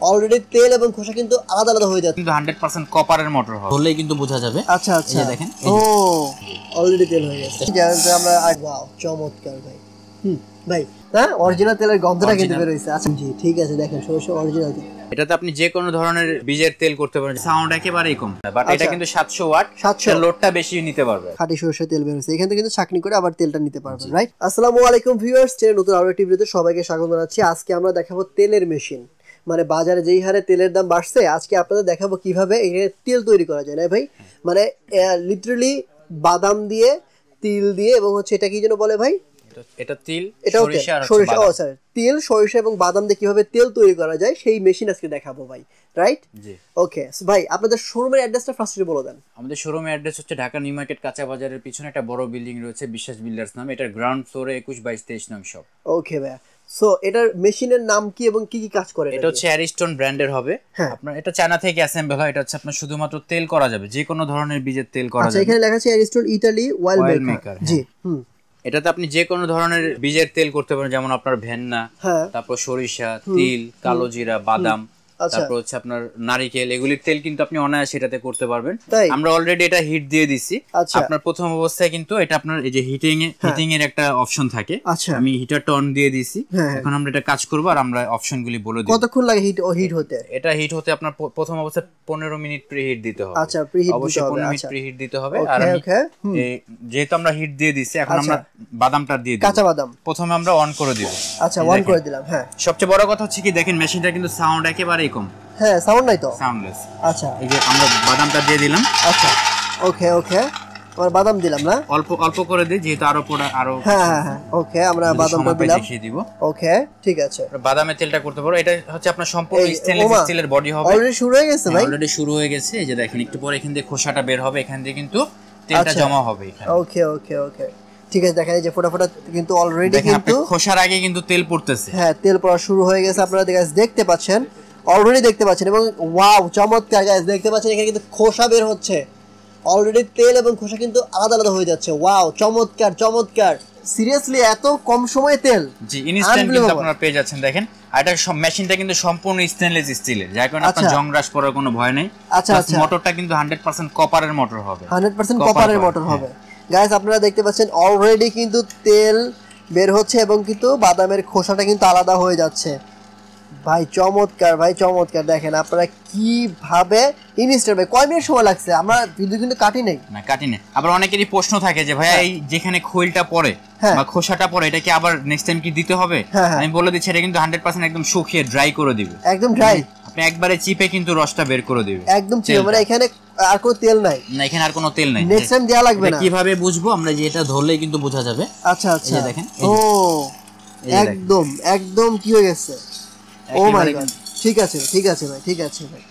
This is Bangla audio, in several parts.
অলরেডি তেল এবং খোসা কিন্তু আলাদা আলাদা হয়ে যাচ্ছে, কিন্তু 100% কপারের মোটর হবে, ধরলেই কিন্তু বোঝা যাবে। আচ্ছা আচ্ছা, এই দেখেন, ও অলরেডি তেল হয়ে গেছে। যেমন আমরা ওয়াও চমৎকার ভাই। ভাই হ্যাঁ, অরিজিনাল তেলের গন্ধটা কিন্তু বের হইছে। আচ্ছা জি ঠিক আছে, দেখেন সরাসরি অরিজিনাল তেল। এটাতে আপনি যে কোনো ধরনের বীজের তেল করতে পারেন, সাউন্ড একেবারেই কম, বাট এটা কিন্তু 700 ওয়াট, 700 লোডটা বেশি নিতে পারবে। খাঁটি সরষের তেল বের হইছে, এখান থেকে কিন্তু ছাঁকনি করে আবার তেলটা নিতে পারবেন, রাইট? আসসালামু আলাইকুম ভিউয়ার্স, চ্যানেল নতুন আরো একটি ভিডিওতে সবাইকে স্বাগত জানাচ্ছি। আজকে আমরা দেখাবো তেলের মেশিন, মানে বাজারে যেই হারে তেলের দাম বাড়ছে, আজকে আপনাদের দেখাবো কিভাবে এখানে তেল তৈরি করা যায়। না ভাই, মানে লিটারালি বাদাম দিয়ে, তিল দিয়ে, এবং হচ্ছে এটা কি যেন বলে ভাই, এটা তিল, সরিষা, ও স্যার, তিল, সরিষা এবং বাদাম দিয়ে কিভাবে তেল তৈরি করা যায় সেই মেশিন আজকে দেখাবো ভাই, রাইট? জি ওকে। সো ভাই আপনাদের শোরুমের অ্যাড্রেসটা ফার্স্টলি বলে দেন। আমাদের শোরুমের অ্যাড্রেস হচ্ছে ঢাকা নিউ মার্কেট কাঁচা বাজারের পিছনে একটা বড় বিল্ডিং রয়েছে, বিশ্বাস বিল্ডার্স নাম। এটার গ্রাউন্ড ফ্লোরে 21, 22, 23 নং শপ। ওকে ভাই, সো এটার মেশিনের নাম কি এবং কি কি কাজ করে? এটা হচ্ছে অ্যারিস্টন ব্র্যান্ডের হবে। আপনার এটা চায়না থেকে অ্যাসেম্বল হয়। এটা হচ্ছে আপনার শুধুমাত্র তেল করা যাবে, যে কোনো ধরনের বীজের তেল করা যাবে। আচ্ছা, এখানে লেখা আছে অ্যারিস্টন ইতালি অয়েল মেকার। জি এটাতে আপনি যে কোনো ধরনের বীজের তেল করতে পারেন, যেমন আপনার ভেন্না, তারপর সরিষা, তিল, কালো জিরা, বাদাম, তারপর হচ্ছে আপনার নারিকেল, এগুলির তেল কিন্তু আপনি অনায়াসে এটাতে করতে পারবেন। আমরা অলরেডি এটা হিট দিয়ে দিছি। আপনার প্রথম অবস্থায় কিন্তু এটা আপনার এই যে হিটিং এর একটা অপশন থাকে, আমি হিটারটা অন দিয়ে দিছি। এখন আমরা এটা কাজ করব আর আমরা অপশনগুলি বলে দিই। কতক্ষণ লাগে হিট হতে? এটা হিট হতে আপনার প্রথম অবস্থায় 15 মিনিট প্রিহিট দিতে হবে। আচ্ছা, প্রিহিট অবশ্যই 15 মিনিট প্রিহিট দিতে হবে। আর যেহেতু আমরা হিট দিয়ে দিছি, এখন আমরা বাদামটা দিয়ে দিই, কাঁচা বাদাম প্রথমে আমরা অন করে দিব। আচ্ছা, অন করে দিলাম। হ্যাঁ, সবচেয়ে বড় কথা হচ্ছে কি, দেখেন মেশিনটা কিন্তু সাউন্ড একেবারেই কম। হ্যাঁ, সাউন্ড নাই তো, সাউন্ডলেস। আচ্ছা, এই যে আমরা বাদামটা দিয়ে দিলাম। আচ্ছা ওকে ওকে, আমরা বাদাম দিলাম না, অল্প অল্প করে দিই, যেহেতু আরো হ্যাঁ হ্যাঁ হ্যাঁ, ওকে, আমরা বাদামটা দিলাম, দেখিয়ে দিব। ওকে ঠিক আছে, বাদামের তেলটা করতে পারো। এটা হচ্ছে আপনার সম্পূর্ণ স্টেনলেস স্টিলের বডি হবে। অলরেডি শুরু হয়ে গেছে ভাই, অলরেডি শুরু হয়ে গেছে। এই যে দেখেন, একটু পরে এখান থেকে খোসাটা বের হবে, এখান থেকে কিন্তু তেলটা জমা হবে এখানে। ওকে ওকে ওকে, ঠিক আছে। দেখেন এই যে ফোটা কিন্তু অলরেডি কিন্তু খোসার আগে কিন্তু তেল পড়তেছে। হ্যাঁ, তেল পড়া শুরু হয়ে গেছে, আপনারা দেখতে পাচ্ছেন, অলরেডি দেখতে পাচ্ছেন। এবং ওয়াও চমৎকার গাইস, দেখতে পাচ্ছেন এখানে কিন্তু খোসা বের হচ্ছে। অলরেডি তেল এবং খোসা কিন্তু আলাদা আলাদা হয়ে যাচ্ছে। ওয়াও চমৎকার চমৎকার, সিরিয়াসলি এত কম সময়ে তেল। জি, ইনস্ট্যান্ট কিন্তু আপনারা পেয়ে যাচ্ছেন। দেখেন, আর এটা মেশিনটা কিন্তু সম্পূর্ণ স্টেনলেস স্টিলের, যার কারণে আপনার জং রাশ পড়ার কোনো ভয় নেই। আচ্ছা আচ্ছা, মোটরটা কিন্তু 100% কপারের মোটর হবে, 100% কপারের মোটর হবে। গাইস আপনারা দেখতে পাচ্ছেন অলরেডি কিন্তু তেল বের হচ্ছে এবং কিন্তু বাদামের খোসাটা কিন্তু আলাদা হয়ে যাচ্ছে। ভাই চমৎকার, ভাই চমৎকার। দেখেন আপনারা কিভাবে ইনস্ট্যান্ট, ভাই কয় মিনিট সময় লাগছে? আমরা ভিডিও কিন্তু কাটি নাই না, কাটি নাই। আবার অনেকেরই প্রশ্ন থাকে যে ভাই এই যেখানে খোলটা পড়ে বা খোসাটা পড়ে, এটা কি আবার নেক্সট টাইম কি দিতে হবে? আমি বলে দিচ্ছি, এটা কিন্তু 100% একদম শুকিয়ে ড্রাই করে দিবে, একদম ড্রাই। আপনি একবারে চিপে কিন্তু রসটা বের করে দিবে, একদম চিপে, মানে এখানে আর কোনো তেল নাই না, এখানে আর কোনো তেল নাই। নেক্সট টাইম দেয়া লাগবে না। কিভাবে বুঝবো আমরা? যে এটা ধরলেই কিন্তু বোঝা যাবে। আচ্ছা আচ্ছা, দেখেন, ও একদম একদম কি হয়ে গেছে। ও মাই গড, ঠিক আছে ঠিক আছে ভাই, ঠিক আছে ভাই।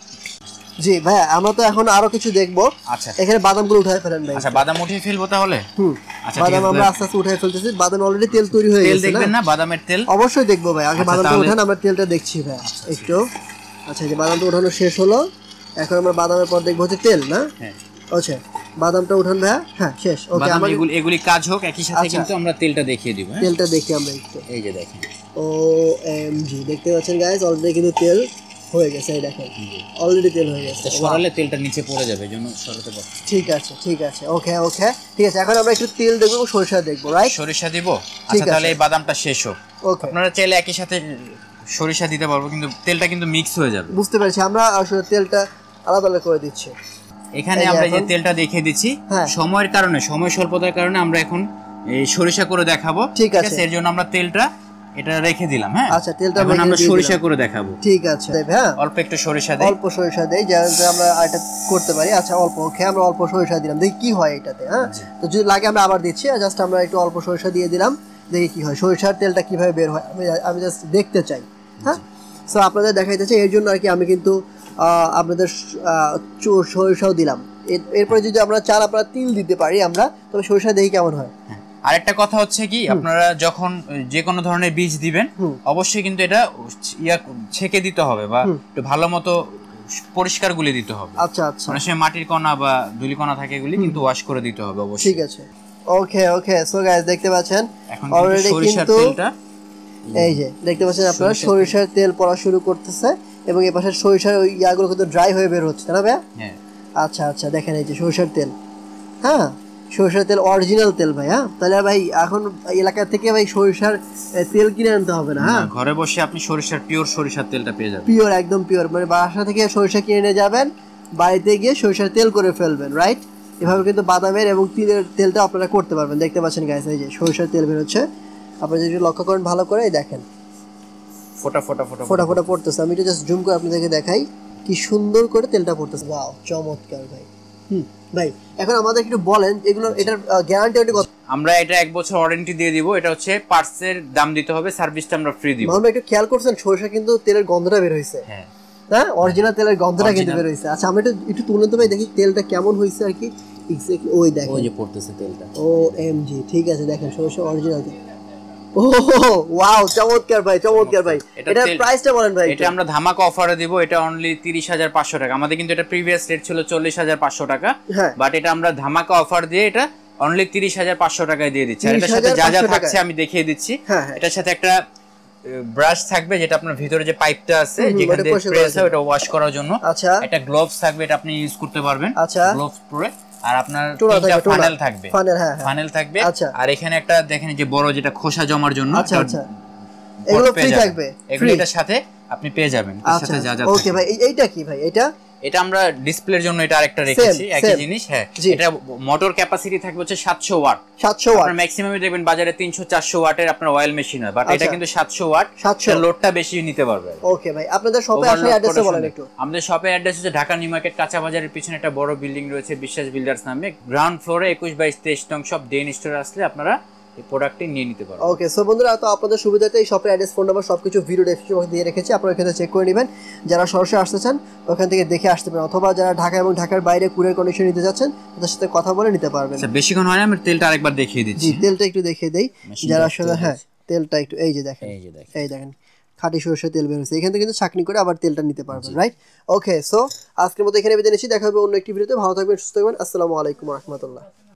জি ভাই, আমরা তো এখন আরো কিছু দেখবো। আচ্ছা, এখানে বাদামগুলো উঠায় ফেলেন ভাই। আচ্ছা, বাদাম উঠিয়ে ফেলবো তাহলে। আচ্ছা, বাদাম আমরা আস্তে আস্তে উঠায় ফেলতেছি। বাদাম অলরেডি তেল তৈরি হয়ে গেছে। তেল দেখবেন না? বাদামের তেল অবশ্যই দেখবো ভাই। আগে বাদামটা উঠান, আমরা তেলটা দেখছি ভাই একটু। আচ্ছা, যে বাদামটা উঠানো শেষ হলো, এখন আমরা বাদামের পর দেখবো হচ্ছে তেল, না? হ্যাঁ, আচ্ছা, বাদামটা উঠান ভাই। হ্যাঁ, শেষ। ওকে, আমরা এগুলি কাজ হোক, একই সাথে কিন্তু আমরা তেলটা দেখিয়ে দিব। তেলটা দেখি আমরা একটু। এই যে দেখেন, OMG, দেখতে পাচ্ছেন গাইস, অলরেডি কিন্তু তেল হয়ে গেছে। এই দেখেন, অলরেডি তেল হয়ে গেছে। সরালে তেলটা নিচে পড়ে যাবে, জন্য সরাতে পারো। ঠিক আছে ঠিক আছে, ওকে ওকে, ঠিক আছে। এখন আমরা একটু তেল দেখব, সরিষা দেখব, রাইট? সরিষা দিব। আচ্ছা, তাহলে এই বাদামটা শেষ হোক। ওকে, আপনারা চাইলে একই সাথে সরিষা দিতে পারবো, কিন্তু তেলটা কিন্তু মিক্স হয়ে যাবে। বুঝতে পেরেছি, আমরা আসলে তেলটা আলাদা আলাদা করে দিচ্ছি। এখানে আমরা যে তেলটা দেখিয়ে দিচ্ছি, সময়ের কারণে, সময় স্বল্পতার কারণে আমরা এখন এই সরিষা করে দেখাবো। ঠিক আছে, এর জন্য আমরা তেলটা এটা রেখে দিলাম। হ্যাঁ, আচ্ছা, তেলটা এখন আমরা সরিষা করে দেখাবো। ঠিক আছে, হ্যাঁ, অল্প একটু সরিষা দেই, অল্প সরিষা দেই, যাতে আমরা এটা করতে পারি। আচ্ছা, অল্প, ওকে, আমরা অল্প সরিষা দিলাম, দেখি কি হয় এটাতে। হ্যাঁ, তো যদি লাগে আমরা আবার দিচ্ছি। জাস্ট আমরা একটু অল্প সরিষা দিয়ে দিলাম, দেখি কি হয়, সরিষার তেলটা কিভাবে বের হয়, আমি জাস্ট দেখতে চাই। হ্যাঁ, সো আপনাদের দেখাইতেছে, এর জন্য আর কি আমি কিন্তু আপনাদের সরিষাও দিলাম। এরপরে যদি আমরা চাল, আপনারা তিল দিতে পারি আমরা, তবে সরিষা দেখি কেমন হয়। আরেকটা কথা হচ্ছে কি, আপনারা যখন যে কোনো ধরনের বীজ দিবেন, অবশ্যই কিন্তু এটা ছেঁকে দিতে হবে বা একটু ভালো মতো পরিষ্কার গুলি দিতে হবে। আচ্ছা আচ্ছা, মানে সে মাটির কণা বা ধুলি কণা থাকে, এগুলি কিন্তু ওয়াশ করে দিতে হবে অবশ্যই। ঠিক আছে, ওকে ওকে। সো গাইস, দেখতে পাচ্ছেন অলরেডি কিন্তু এই যে দেখতে পাচ্ছেন আপনারা সরিষার তেল পড়া শুরু করতেছে। এবং এই পাশে সরিষার ওই ইয়াগুলো কিন্তু ড্রাই হয়ে বের হচ্ছে, তাই না ভাই? হ্যাঁ। আচ্ছা আচ্ছা, দেখেন এই যে সরিষার তেল, হ্যাঁ সরিষার তেল অরিজিনাল তেল ভাই। হ্যাঁ, তাহলে ভাই এখন এলাকা থেকে ভাই সরিষার তেল কিনে আনতে হবে না, হ্যাঁ ঘরে বসে আপনি সরিষার পিওর সরিষার তেলটা পেয়ে যাবেন। পিওর, একদম পিওর, মানে বাসা থেকে সরিষা কিনে নিয়ে যাবেন, বাড়িতে গিয়ে সরিষার তেল করে ফেলবেন, রাইট? এভাবে কিন্তু বাদামের এবং তিলের তেলটা আপনারা করতে পারবেন। দেখতে পাচ্ছেন গাইস, এই যে সরিষার তেল বের হচ্ছে, আপনারা যদি লক্ষ্য করেন ভালো করে, দেখেন ফোটা ফোটা ফোটা ফোটা ফোটা পড়তেছে। আমি একটু জাস্ট জুম করে আপনাদেরকে দেখাই কি সুন্দর করে তেলটা পড়তেছে। ওয়াও, চমৎকার ভাই। ভাই এখন আমাদের একটু বলেন এগুলো, এটার গ্যারান্টি কত? আমরা এটা 1 বছর ওয়ারেন্টি দিয়ে দিব। এটা হচ্ছে পার্টসের দাম দিতে হবে, সার্ভিসটা আমরা ফ্রি দিব। আমরা একটু খেয়াল করছেন সরিষা কিন্তু তেলের গন্ধটা বের হইছে, হ্যাঁ হ্যাঁ অরিজিনাল তেলের গন্ধটা কিন্তু বের হইছে। আচ্ছা আমরা একটু তুলে তো ভাই দেখি তেলটা কেমন হইছে আর কি। এক্স্যাক্টলি ওই দেখেন, ওই যে পড়তেছে তেলটা, OMG, ঠিক আছে দেখেন সরিষা অরিজিনাল। ও ওয়াও, চমৎকার ভাই, চমৎকার ভাই। এটার প্রাইসটা বলেন ভাই। এটা আমরা ধামাকা অফারে দিব। এটা অনলি 30,500 টাকা। আমাদের কিন্তু এটা প্রিভিয়াস রেট ছিল 40,500 টাকা, বাট এটা আমরা ধামাকা অফার দিয়ে এটা অনলি 30,500 টাকায় দিয়ে দিচ্ছি। আর এটার সাথে যা যা থাকছে আমি দেখিয়ে দিচ্ছি। এটার সাথে একটা ব্রাশ থাকবে, যেটা আপনার ভিতরে যে পাইপটা আছে যেখানে দিয়ে প্রেস হয় ওটা ওয়াশ করার জন্য। আচ্ছা, একটা গ্লোভস থাকবে, এটা আপনি ইউজ করতে পারবেন। আচ্ছা, গ্লোভস পরে, আর আপনার তিনটা ফানেল থাকবে, ফানেল থাকবে। আর এখানে একটা দেখেন যে বড় যেটা খোসা জমার জন্য। আচ্ছা আচ্ছা, এগুলো ফ্রি থাকবে, এগুলো এটার সাথে আপনি পেয়ে যাবেন। এর সাথে যা যা। ওকে ভাই, এইটা কি ভাই? এটা আমরা ডিসপ্লের জন্য এটা আরেকটা রেখেছি, একই জিনিস। হ্যাঁ, এটা মোটর ক্যাপাসিটি থাকবে হচ্ছে 700 ওয়াট। 700 ওয়াট আপনার ম্যাক্সিমামই দেখবেন বাজারে 300-400 ওয়াটের আপনার অয়েল মেশিন হয়, বাট এটা কিন্তু 700 ওয়াট, লোডটা বেশি নিতে পারবে। ওকে ভাই, আপনাদের শপে আসার অ্যাড্রেসটা বলেন একটু। আমাদের শপের অ্যাড্রেস হচ্ছে ঢাকা নিউ মার্কেট কাঁচা বাজারের পিছনে একটা বড় বিল্ডিং রয়েছে বিশ্বাস বিল্ডার্স নামে, গ্রাউন্ড ফ্লোরে 21/23 নং শপ। ডেন স্টোর আসলে আপনারা এই প্রোডাক্টটি নিয়ে নিতে পারবেন। ওকে, সো বন্ধুরা, তো আপনাদের সুবিধাতে এই শপের অ্যাড্রেস, ফোন নাম্বার সবকিছু ভিডিও ডেসক্রিপশন বক্সে দিয়ে রেখেছি, আপনারা এখানে চেক করে নেবেন। যারা সরাসরি আসতে চান ওখান থেকে দেখে আসতে পারেন, অথবা যারা ঢাকা এবং ঢাকার বাইরে কুরিয়ার কন্ডিশন নিতে যাচ্ছেন তাদের সাথে কথা বলে নিতে পারবেন। আচ্ছা, বেশিক্ষণ হয় না, আমি তেলটা আরেকবার দেখিয়ে দিচ্ছি। জি, তেলটা একটু দেখিয়ে দেই যারা আসলে। হ্যাঁ, তেলটা একটু এই যে দেখেন, এই দেখেন খাঁটি সরষের তেল বের হচ্ছে। এখান থেকে কিন্তু ছাঁকনি করে আবার তেলটা নিতে পারবেন, রাইট? ওকে, সো আজকের মতো এখানে বিদায় নিচ্ছি। দেখা হবে অন্য একটি ভিডিওতে। ভালো থাকবেন, সুস্থ থাকবেন। আসসালামু আলাইকুম ওয়া রাহমাতুল্লাহ।